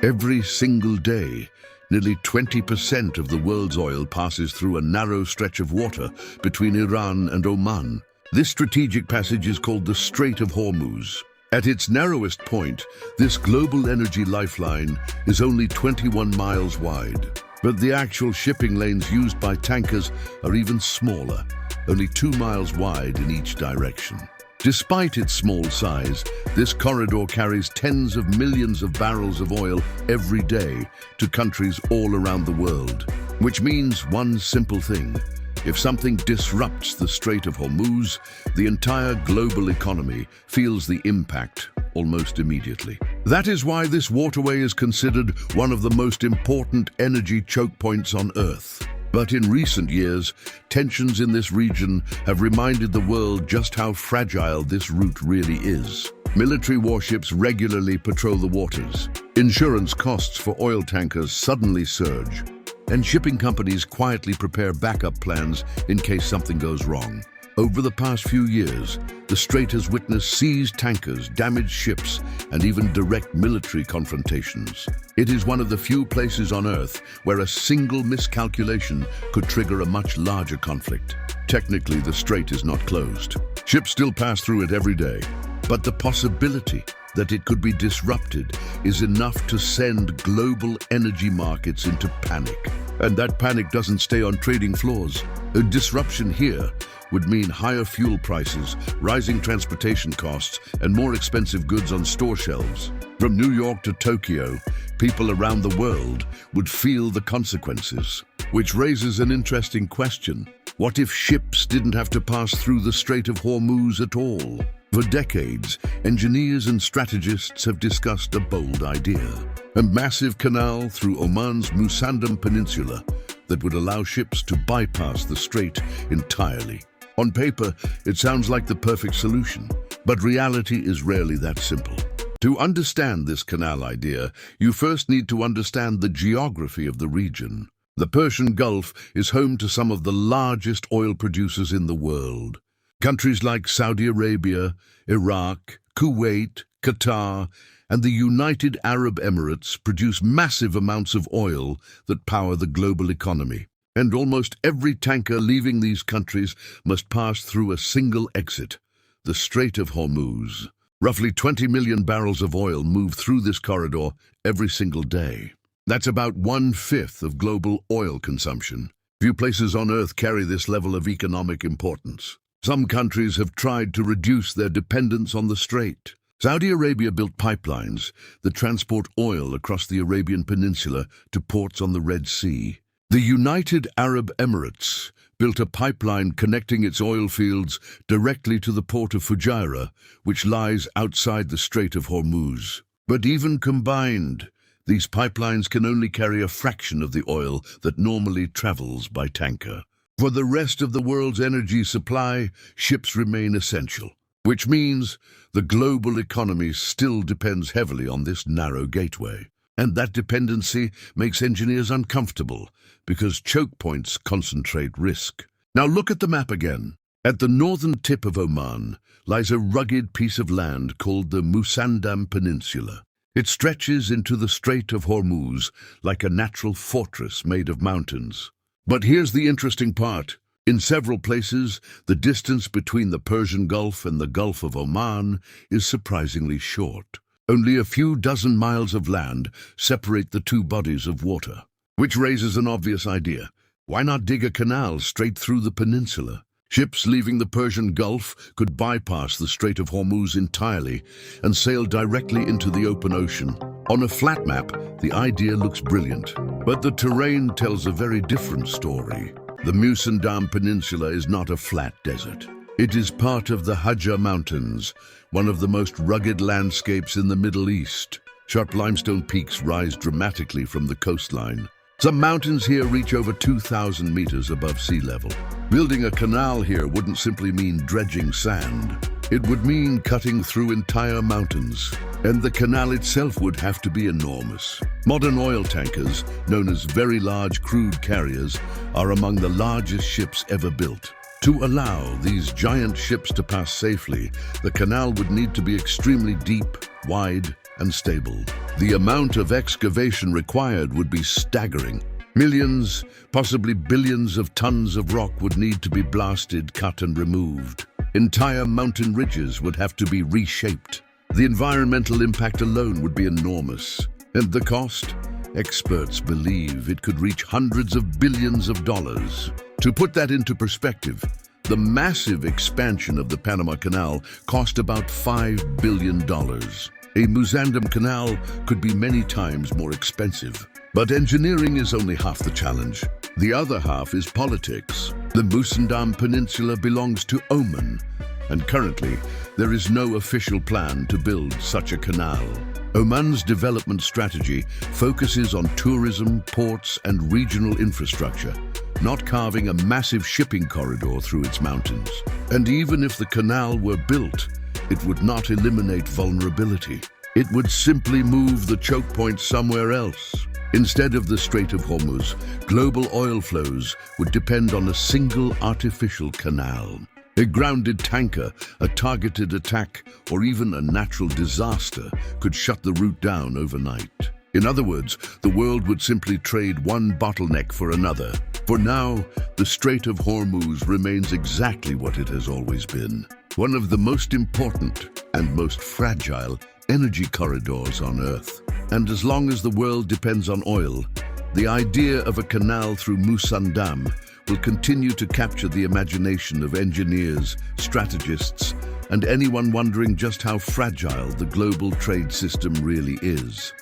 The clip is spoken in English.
Every single day, nearly 20% of the world's oil passes through a narrow stretch of water between Iran and Oman. This strategic passage is called the Strait of Hormuz. At its narrowest point, this global energy lifeline is only 21 miles wide. But the actual shipping lanes used by tankers are even smaller, only 2 miles wide in each direction. Despite its small size, this corridor carries tens of millions of barrels of oil every day to countries all around the world. Which means one simple thing: if something disrupts the Strait of Hormuz, the entire global economy feels the impact almost immediately. That is why this waterway is considered one of the most important energy choke points on Earth. But in recent years, tensions in this region have reminded the world just how fragile this route really is. Military warships regularly patrol the waters. Insurance costs for oil tankers suddenly surge, and shipping companies quietly prepare backup plans in case something goes wrong. Over the past few years, the strait has witnessed seized tankers, damaged ships, and even direct military confrontations. It is one of the few places on Earth where a single miscalculation could trigger a much larger conflict. Technically, the strait is not closed. Ships still pass through it every day, but the possibility that it could be disrupted is enough to send global energy markets into panic. And that panic doesn't stay on trading floors. A disruption here would mean higher fuel prices, rising transportation costs, and more expensive goods on store shelves. From New York to Tokyo, people around the world would feel the consequences. Which raises an interesting question. What if ships didn't have to pass through the Strait of Hormuz at all? For decades, engineers and strategists have discussed a bold idea: a massive canal through Oman's Musandam Peninsula that would allow ships to bypass the strait entirely. On paper, it sounds like the perfect solution, but reality is rarely that simple. To understand this canal idea, you first need to understand the geography of the region. The Persian Gulf is home to some of the largest oil producers in the world. Countries like Saudi Arabia, Iraq, Kuwait, Qatar, and the United Arab Emirates produce massive amounts of oil that power the global economy. And almost every tanker leaving these countries must pass through a single exit, the Strait of Hormuz. Roughly 20 million barrels of oil move through this corridor every single day. That's about 1/5 of global oil consumption. Few places on Earth carry this level of economic importance. Some countries have tried to reduce their dependence on the strait. Saudi Arabia built pipelines that transport oil across the Arabian Peninsula to ports on the Red Sea. The United Arab Emirates built a pipeline connecting its oil fields directly to the port of Fujairah, which lies outside the Strait of Hormuz. But even combined, these pipelines can only carry a fraction of the oil that normally travels by tanker. For the rest of the world's energy supply, ships remain essential, which means the global economy still depends heavily on this narrow gateway. And that dependency makes engineers uncomfortable because choke points concentrate risk. Now look at the map again. At the northern tip of Oman lies a rugged piece of land called the Musandam Peninsula. It stretches into the Strait of Hormuz like a natural fortress made of mountains. But here's the interesting part. In several places, the distance between the Persian Gulf and the Gulf of Oman is surprisingly short. Only a few dozen miles of land separate the two bodies of water, which raises an obvious idea. Why not dig a canal straight through the peninsula? Ships leaving the Persian Gulf could bypass the Strait of Hormuz entirely and sail directly into the open ocean. On a flat map, the idea looks brilliant, but the terrain tells a very different story. The Musandam Peninsula is not a flat desert. It is part of the Hajar Mountains, one of the most rugged landscapes in the Middle East. Sharp limestone peaks rise dramatically from the coastline. Some mountains here reach over 2,000 meters above sea level. Building a canal here wouldn't simply mean dredging sand. It would mean cutting through entire mountains, and the canal itself would have to be enormous. Modern oil tankers, known as very large crude carriers, are among the largest ships ever built. To allow these giant ships to pass safely, the canal would need to be extremely deep, wide, and stable. The amount of excavation required would be staggering. Millions, possibly billions of tons of rock would need to be blasted, cut, and removed. Entire mountain ridges would have to be reshaped. The environmental impact alone would be enormous. And the cost? Experts believe it could reach hundreds of billions of dollars. To put that into perspective, the massive expansion of the Panama Canal cost about $5 billion. A Mozambique canal could be many times more expensive. But engineering is only half the challenge. The other half is politics. The Musandam Peninsula belongs to Oman, and currently there is no official plan to build such a canal. Oman's development strategy focuses on tourism, ports, and regional infrastructure, not carving a massive shipping corridor through its mountains. And even if the canal were built, it would not eliminate vulnerability. It would simply move the choke point somewhere else. Instead of the Strait of Hormuz, global oil flows would depend on a single artificial canal. A grounded tanker, a targeted attack, or even a natural disaster could shut the route down overnight. In other words, the world would simply trade one bottleneck for another. For now, the Strait of Hormuz remains exactly what it has always been. One of the most important and most fragile energy corridors on Earth. And as long as the world depends on oil, the idea of a canal through Musandam will continue to capture the imagination of engineers, strategists, and anyone wondering just how fragile the global trade system really is.